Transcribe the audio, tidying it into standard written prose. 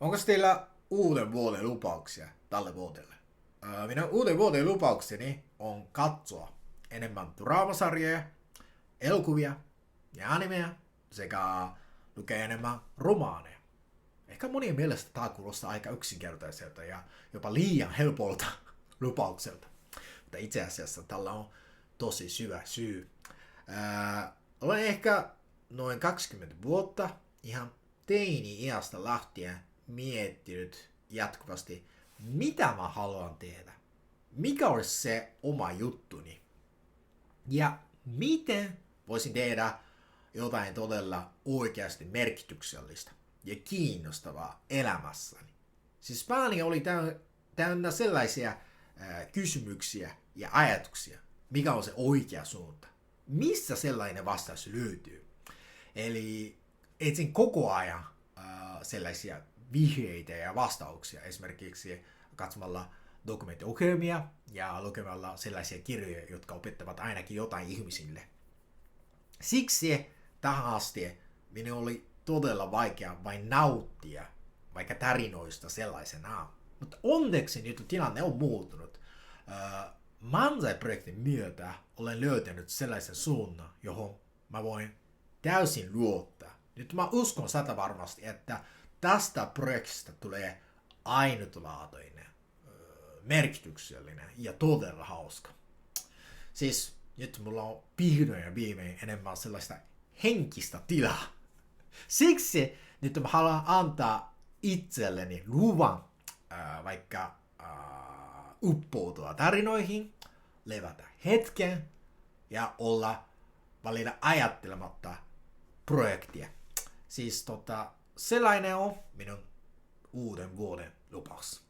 Onko teillä uuden vuoden lupauksia tälle vuodelle? Minun uuden vuoden lupaukseni on katsoa enemmän draamasarjoja, elokuvia ja animeja sekä lukea enemmän romaaneja. Ehkä monien mielestä tämä kuulostaa aika yksinkertaiselta ja jopa liian helpolta lupaukselta. Mutta itse asiassa tällä on tosi syvä syy. Olen ehkä noin 20 vuotta ihan teini-iästä lähtien miettinyt jatkuvasti, mitä mä haluan tehdä. Mikä olisi se oma juttuni. Ja miten voisin tehdä jotain todella oikeasti merkityksellistä ja kiinnostavaa elämässäni. Siis pääni oli täynnä sellaisia kysymyksiä ja ajatuksia, mikä on se oikea suunta. Missä sellainen vastaus löytyy? Eli etsin koko ajan sellaisia vihjeitä ja vastauksia, esimerkiksi katsomalla dokumenttiohjelmia ja lukemalla sellaisia kirjoja, jotka opettavat ainakin jotain ihmisille. Siksi tähän asti minun oli todella vaikea vain nauttia vaikka tarinoista sellaisenaan. Mutta onneksi nyt tilanne on muuttunut. Manzai-projektin myötä olen löytänyt sellaisen suunnan, johon mä voin täysin luottaa. Nyt mä uskon satavarmasti, että tästä projektista tulee ainutlaatuinen, merkityksellinen ja todella hauska. Siis nyt mulla on vihdoin ja viimein enemmän sellaista henkistä tilaa. Siksi nyt mä haluan antaa itselleni luvan vaikka uppoutua tarinoihin, levätä hetken ja olla valita ajattelematta projektia. Siis sellainen on minun uuden vuoden lupaus.